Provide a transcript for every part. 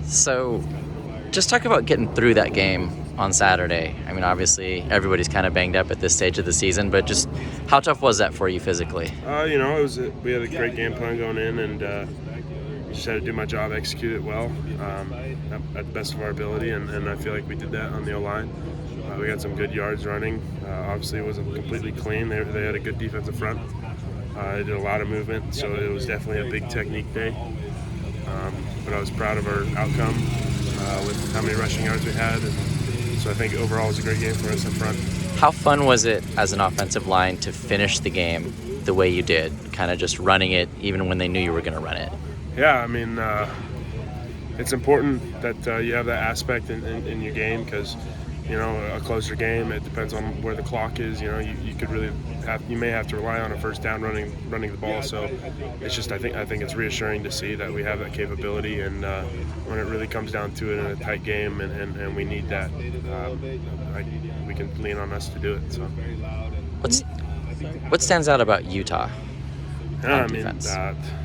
So just talk about getting through that game on Saturday. I mean, obviously, everybody's kind of banged up at this stage of the season, but just how tough was that for you physically? We had a great game plan going in, and just had to do my job, execute it well at the best of our ability, and I feel like we did that on the O-line. We got some good yards running. Obviously, it wasn't completely clean. They had a good defensive front. They did a lot of movement, so it was definitely a big technique day. But I was proud of our outcome with how many rushing yards we had. And so I think overall it was a great game for us in front. How fun was it as an offensive line to finish the game the way you did, kind of just running it even when they knew you were going to run it? Yeah, I mean, it's important that you have that aspect in your game because, a closer game, it depends on where the clock is. You could really you may have to rely on a first down running the ball. So it's just I think it's reassuring to see that we have that capability, and when it really comes down to it in a tight game and we need that, we can lean on us to do it. So what stands out about Utah? Yeah, I mean,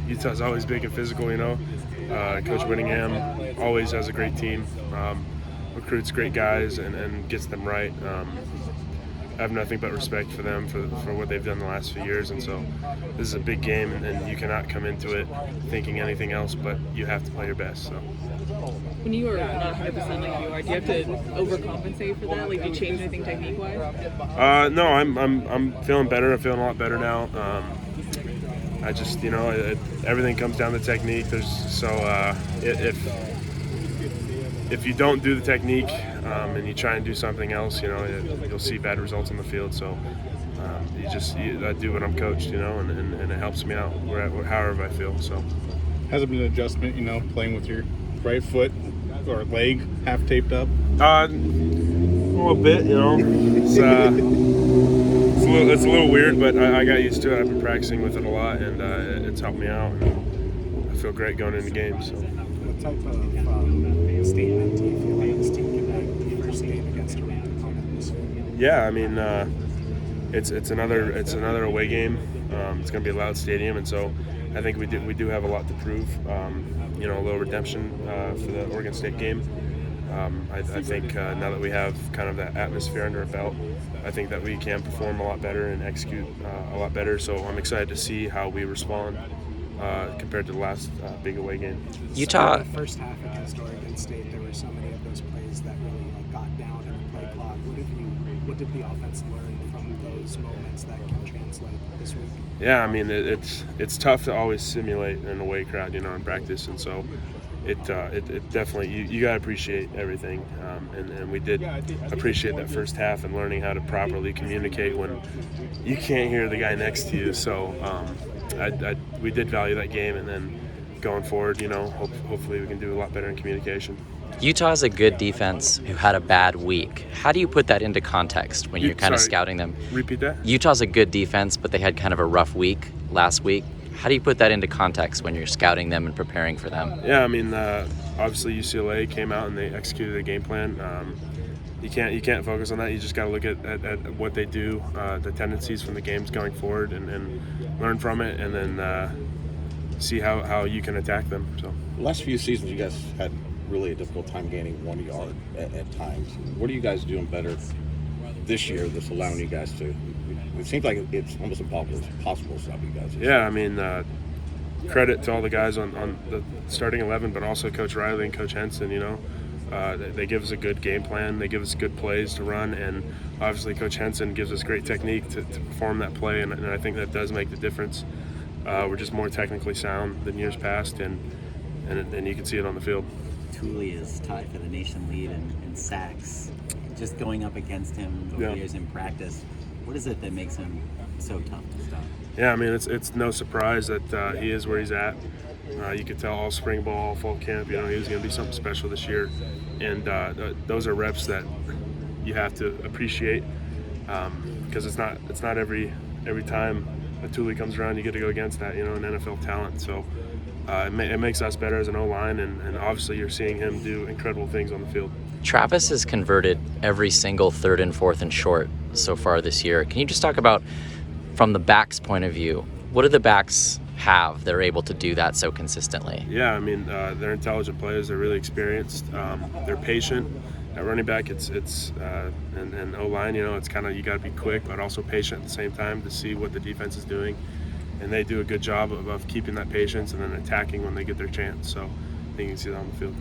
Utah's always big and physical. Coach Whittingham always has a great team. Recruits great guys and gets them right. I have nothing but respect for them for what they've done the last few years, and so this is a big game, and you cannot come into it thinking anything else, but you have to play your best. So. When you are not 100% like you are, do you have to overcompensate for that? Like, do you change anything technique-wise? No, I'm feeling better. I'm feeling a lot better now. I just, everything comes down to technique. If you don't do the technique and you try and do something else, you'll see bad results on the field. So I do what I'm coached, and it helps me out however I feel. So has it been an adjustment, playing with your right foot or leg half taped up? A little bit, It's a little weird, but I got used to it. I've been practicing with it a lot, and it's helped me out. And I feel great going into games. So. What type of statement do you feel like this team can make the first game against a ranked opponent this year? Yeah, I mean, it's another away game. It's going to be a loud stadium, and so I think we do have a lot to prove. A little redemption for the Oregon State game. I think now that we have kind of that atmosphere under our belt, I think that we can perform a lot better and execute a lot better. So I'm excited to see how we respond compared to the last big away game. Utah. So in the first half against Oregon State, there were so many of those plays that really got down in the play clock. What did the offense learn from those moments that can translate this week? Yeah, I mean it's tough to always simulate an away crowd, in practice, and so it definitely you got to appreciate everything, and we did appreciate that first half and learning how to properly communicate when you can't hear the guy next to you. So we did value that game, and then going forward, hopefully we can do a lot better in communication. Utah's a good defense who had a bad week. How do you put that into context when you're kind of scouting them? Repeat that? Utah's a good defense, but they had kind of a rough week last week. How do you put that into context when you're scouting them and preparing for them? Yeah, I mean, obviously UCLA came out and they executed a game plan. You can't focus on that. You just got to look at what they do, the tendencies from the games going forward, and learn from it, and then see how you can attack them. So the last few seasons, you guys had really a difficult time gaining 1 yard at times. What are you guys doing better this year that's allowing you guys to? It seems like it's almost impossible to stop you guys. Yeah, I mean, credit to all the guys on the starting 11, but also Coach Riley and Coach Henson. They give us a good game plan. They give us good plays to run, and obviously Coach Henson gives us great technique to perform that play, and I think that does make the difference. We're just more technically sound than years past, and you can see it on the field. Thule is tied for the nation lead in sacks. Just going up against him over the years in practice, what is it that makes him so tough to stop? Yeah, I mean, it's no surprise that he is where he's at. You could tell all spring ball, all fall camp, he was going to be something special this year. And those are reps that you have to appreciate because it's not every time a Thule comes around you get to go against that, an NFL talent. So it makes us better as an O-line, and obviously you're seeing him do incredible things on the field. Travis has converted every single 3rd and 4th and short so far this year. Can you just talk about, from the back's point of view, what do the backs have. They're able to do that so consistently. Yeah, I mean, they're intelligent players. They're really experienced. They're patient. At running back, and O-line, it's kind of, you got to be quick, but also patient at the same time to see what the defense is doing. And they do a good job of keeping that patience and then attacking when they get their chance. So I think you can see that on the field.